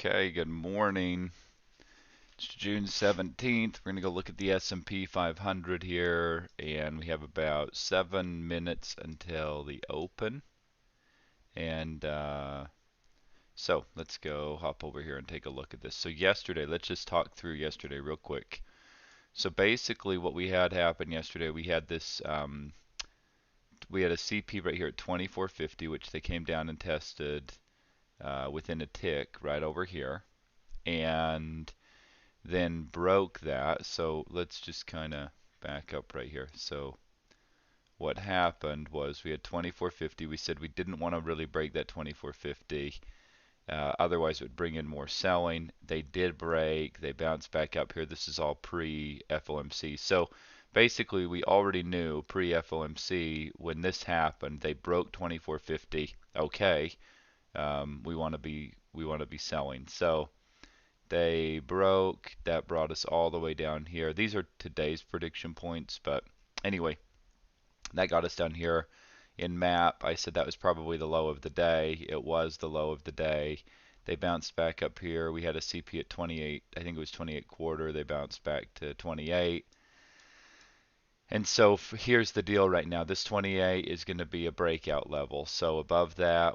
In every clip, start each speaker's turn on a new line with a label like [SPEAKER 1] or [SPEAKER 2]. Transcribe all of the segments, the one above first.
[SPEAKER 1] Okay, good morning. It's June 17th. We're going to go look at the S&P 500 here, and we have about 7 minutes until the open. And so let's go hop over here and take a look at this. So yesterday, let's just talk through yesterday real quick. So basically what we had happen yesterday, we had this, we had a CP right here at 2450, which they came down and tested within a tick right over here. And then broke that. So let's just kind of back up right here. So what happened was we had 2450. We said we didn't want to really break that 2450. Otherwise, it would bring in more selling. They did break. They bounced back up here. This is all pre-FOMC. So basically, we already knew pre-FOMC when this happened. They broke 2450. Okay, we want to be selling. So they broke. That brought us all the way down here. These are today's prediction points, but anyway, that got us down here in map. I said that was probably the low of the day. It was the low of the day. They bounced back up here. We had a CP at 28. I think it was 28 quarter. They bounced back to 28. And so here's the deal right now. This 28 is going to be a breakout level. So above that,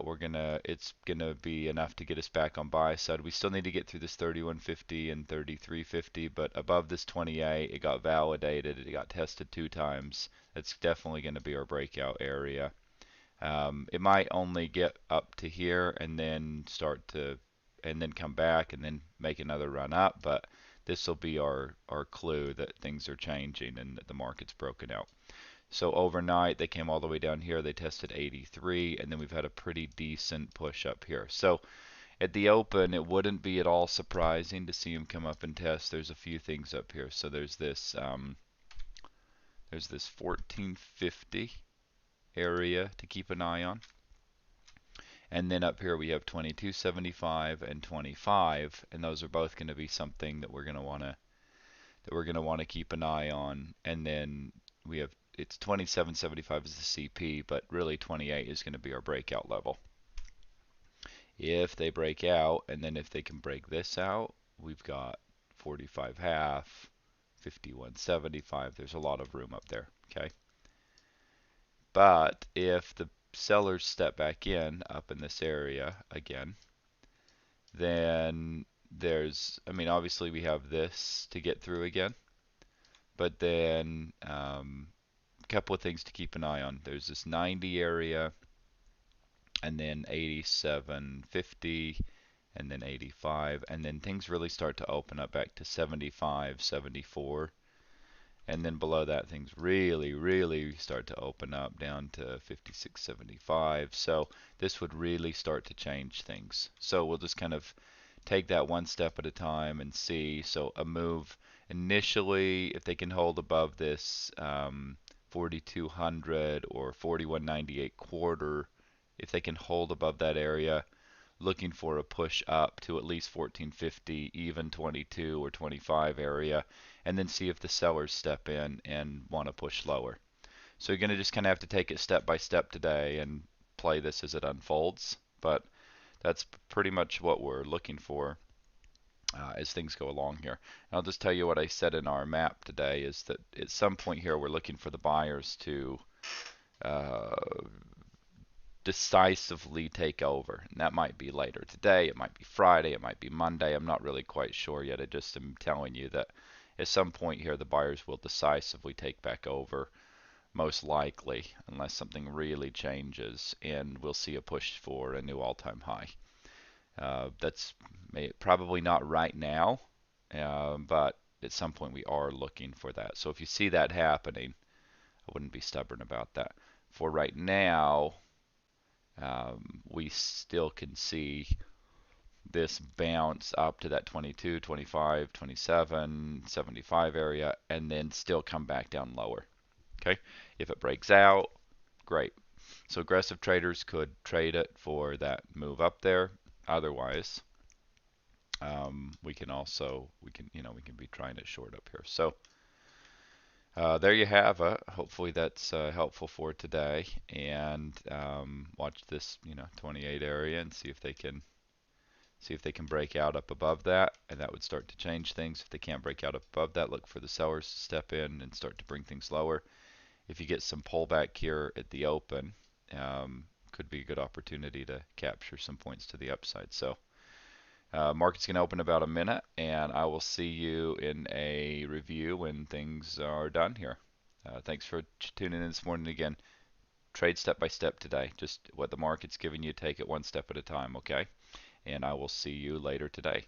[SPEAKER 1] it's gonna be enough to get us back on buy side. We still need to get through this 3150 and 3350, but above this 28, it got validated. It got tested 2 times. That's definitely going to be our breakout area. It might only get up to here and then come back and then make another run up, but this will be our clue that things are changing and that the market's broken out. So overnight they came all the way down here. They tested 83, and then we've had a pretty decent push up here. So at the open, it wouldn't be at all surprising to see them come up and test. There's a few things up here. So there's this 1450 area to keep an eye on. And then up here we have 2275 and 25, and those are both going to be something that we're going to want to keep an eye on. And then we have it's 2775 is the CP, but really 28 is going to be our breakout level. If they break out, and then if they can break this out, we've got 45 half, 5175. There's a lot of room up there. Okay. But if the sellers step back in up in this area again, then I mean, obviously we have this to get through again, but then a couple of things to keep an eye on. There's this 90 area, and then 87.50, and then 85, and then things really start to open up back to 75, 74. And then below that, things really start to open up down to 56.75. So this would really start to change things. So we'll just kind of take that one step at a time and see. So a move initially, if they can hold above this 4200 or 4198 quarter, if they can hold above that area, looking for a push up to at least 1450, even 22 or 25 area, and then see if the sellers step in and want to push lower. So you're going to just kind of have to take it step by step today and play this as it unfolds. But that's pretty much what we're looking for as things go along here. And I'll just tell you what I said in our map today is that at some point here we're looking for the buyers to uh, decisively take over. And that might be later today, it might be Friday, it might be Monday. I'm not really quite sure yet. I just am telling you that at some point here the buyers will decisively take back over, most likely, unless something really changes, and we'll see a push for a new all-time high. That's probably not right now, but at some point we are looking for that. So if you see that happening, I wouldn't be stubborn about that. For right now, we still can see this bounce up to that 22, 25, 27, 75 area, and then still come back down lower. Okay, if it breaks out, great. So aggressive traders could trade it for that move up there. Otherwise, we can be trying it short up here. So there you have it. Hopefully that's helpful for today. And watch this 28 area and see if they can See if they can break out up above that, and that would start to change things. If they can't break out up above that, look for the sellers to step in and start to bring things lower. If you get some pullback here at the open, could be a good opportunity to capture some points to the upside. So market's going to open about a minute, and I will see you in a review when things are done here. Thanks for tuning in this morning again. Trade step by step today. Just what the market's giving you, take it one step at a time, okay? And I will see you later today.